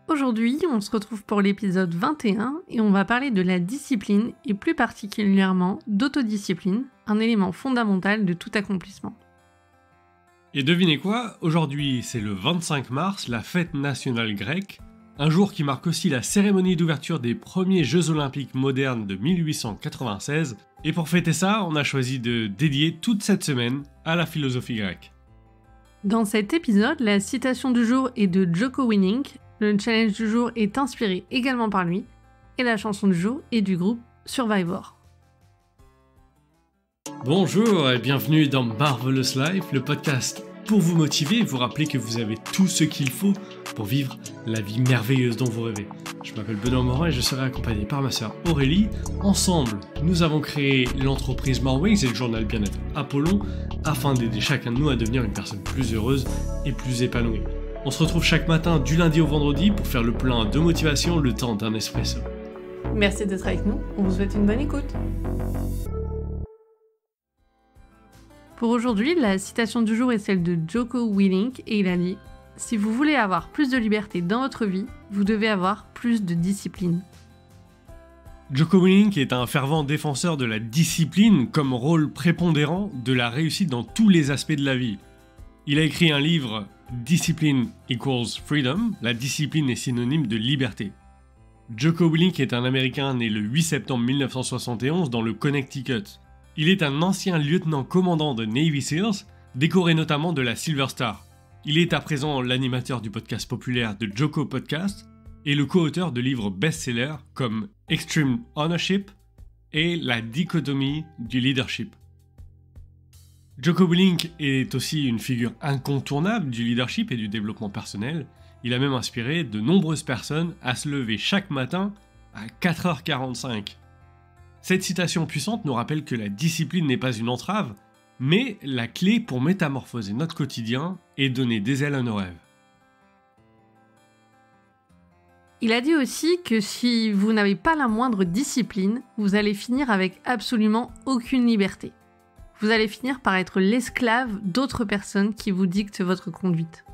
Aujourd'hui, on se retrouve pour l'épisode 21 et on va parler de la discipline et plus particulièrement d'autodiscipline, un élément fondamental de tout accomplissement. Et devinez quoi, aujourd'hui c'est le 25 mars, la fête nationale grecque, un jour qui marque aussi la cérémonie d'ouverture des premiers Jeux Olympiques modernes de 1896, et pour fêter ça, on a choisi de dédier toute cette semaine à la philosophie grecque. Dans cet épisode, la citation du jour est de Jocko Willink, le challenge du jour est inspiré également par lui, et la chanson du jour est du groupe Survivor. Bonjour et bienvenue dans Marvelous Life, le podcast pour vous motiver et vous rappeler que vous avez tout ce qu'il faut pour vivre la vie merveilleuse dont vous rêvez. Je m'appelle Benoît Morin et je serai accompagné par ma sœur Aurélie. Ensemble, nous avons créé l'entreprise Moreways et le journal Bien-être Apollon afin d'aider chacun de nous à devenir une personne plus heureuse et plus épanouie. On se retrouve chaque matin du lundi au vendredi pour faire le plein de motivation le temps d'un espresso. Merci d'être avec nous, on vous souhaite une bonne écoute. Pour aujourd'hui, la citation du jour est celle de Jocko Willink et il a dit « Si vous voulez avoir plus de liberté dans votre vie, vous devez avoir plus de discipline. » Jocko Willink est un fervent défenseur de la discipline comme rôle prépondérant de la réussite dans tous les aspects de la vie. Il a écrit un livre « Discipline equals freedom », la discipline est synonyme de liberté. Jocko Willink est un Américain né le 8 septembre 1971 dans le Connecticut. Il est un ancien lieutenant-commandant de Navy Seals, décoré notamment de la Silver Star. Il est à présent l'animateur du podcast populaire de Jocko Podcast et le co-auteur de livres best-sellers comme Extreme Ownership et La dichotomie du leadership. Jocko Willink est aussi une figure incontournable du leadership et du développement personnel. Il a même inspiré de nombreuses personnes à se lever chaque matin à 4h45. Cette citation puissante nous rappelle que la discipline n'est pas une entrave, mais la clé pour métamorphoser notre quotidien et donner des ailes à nos rêves. Il a dit aussi que si vous n'avez pas la moindre discipline, vous allez finir avec absolument aucune liberté. Vous allez finir par être l'esclave d'autres personnes qui vous dictent votre conduite.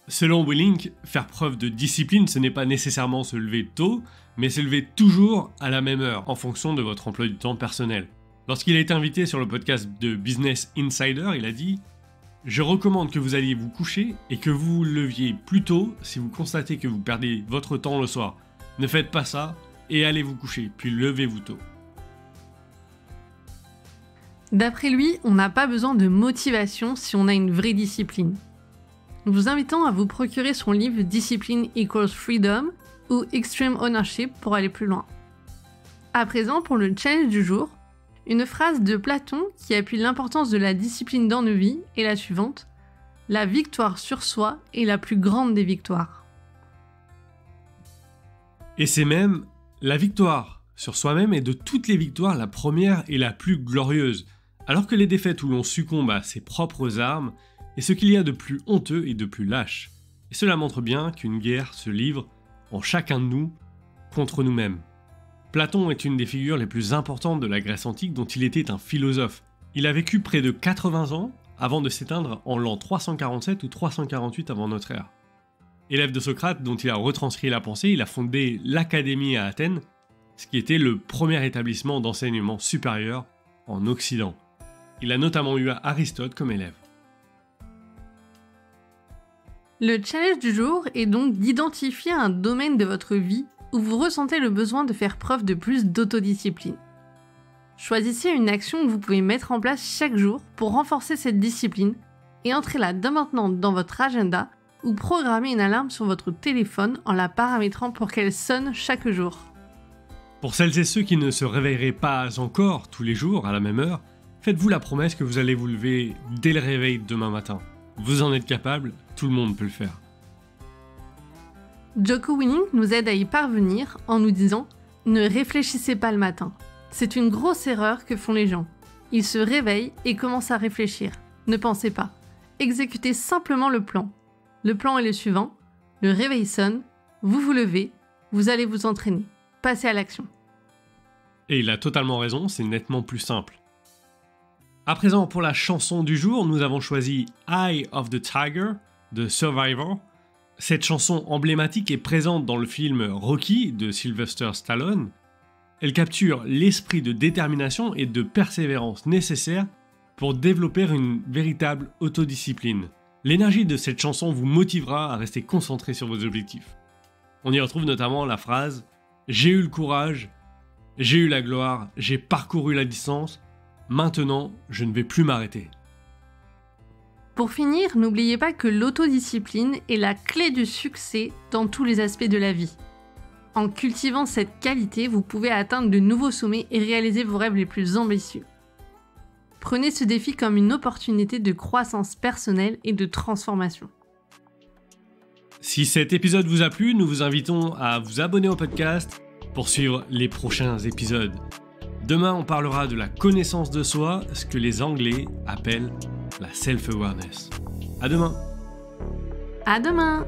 Selon Willink, faire preuve de discipline, ce n'est pas nécessairement se lever tôt, mais se lever toujours à la même heure, en fonction de votre emploi du temps personnel. Lorsqu'il a été invité sur le podcast de Business Insider, il a dit « Je recommande que vous alliez vous coucher et que vous vous leviez plus tôt si vous constatez que vous perdez votre temps le soir. Ne faites pas ça et allez vous coucher, puis levez-vous tôt. » D'après lui, on n'a pas besoin de motivation si on a une vraie discipline. Nous vous invitons à vous procurer son livre Discipline equals freedom ou Extreme Ownership pour aller plus loin. À présent, pour le challenge du jour, une phrase de Platon qui appuie l'importance de la discipline dans nos vies est la suivante : la victoire sur soi est la plus grande des victoires. Et c'est même la victoire sur soi-même est de toutes les victoires la première et la plus glorieuse, alors que les défaites où l'on succombe à ses propres armes est ce qu'il y a de plus honteux et de plus lâche. Et cela montre bien qu'une guerre se livre en chacun de nous contre nous-mêmes. Platon est une des figures les plus importantes de la Grèce antique dont il était un philosophe. Il a vécu près de 80 ans avant de s'éteindre en l'an 347 ou 348 avant notre ère. Élève de Socrate dont il a retranscrit la pensée, il a fondé l'Académie à Athènes, ce qui était le premier établissement d'enseignement supérieur en Occident. Il a notamment eu Aristote comme élève. Le challenge du jour est donc d'identifier un domaine de votre vie où vous ressentez le besoin de faire preuve de plus d'autodiscipline. Choisissez une action que vous pouvez mettre en place chaque jour pour renforcer cette discipline et entrez-la dès maintenant dans votre agenda ou programmez une alarme sur votre téléphone en la paramétrant pour qu'elle sonne chaque jour. Pour celles et ceux qui ne se réveilleraient pas encore tous les jours à la même heure, faites-vous la promesse que vous allez vous lever dès le réveil demain matin. Vous en êtes capable, tout le monde peut le faire. Jocko Willink nous aide à y parvenir en nous disant « Ne réfléchissez pas le matin. C'est une grosse erreur que font les gens. Ils se réveillent et commencent à réfléchir. Ne pensez pas. Exécutez simplement le plan. Le plan est le suivant. Le réveil sonne, vous vous levez, vous allez vous entraîner. Passez à l'action. » Et il a totalement raison, c'est nettement plus simple. À présent, pour la chanson du jour, nous avons choisi Eye of the Tiger de Survivor. Cette chanson emblématique est présente dans le film Rocky de Sylvester Stallone. Elle capture l'esprit de détermination et de persévérance nécessaire pour développer une véritable autodiscipline. L'énergie de cette chanson vous motivera à rester concentré sur vos objectifs. On y retrouve notamment la phrase « J'ai eu le courage, j'ai eu la gloire, j'ai parcouru la distance, maintenant je ne vais plus m'arrêter ». Pour finir, n'oubliez pas que l'autodiscipline est la clé du succès dans tous les aspects de la vie. En cultivant cette qualité, vous pouvez atteindre de nouveaux sommets et réaliser vos rêves les plus ambitieux. Prenez ce défi comme une opportunité de croissance personnelle et de transformation. Si cet épisode vous a plu, nous vous invitons à vous abonner au podcast pour suivre les prochains épisodes. Demain, on parlera de la connaissance de soi, ce que les Anglais appellent la self-awareness. À demain! À demain!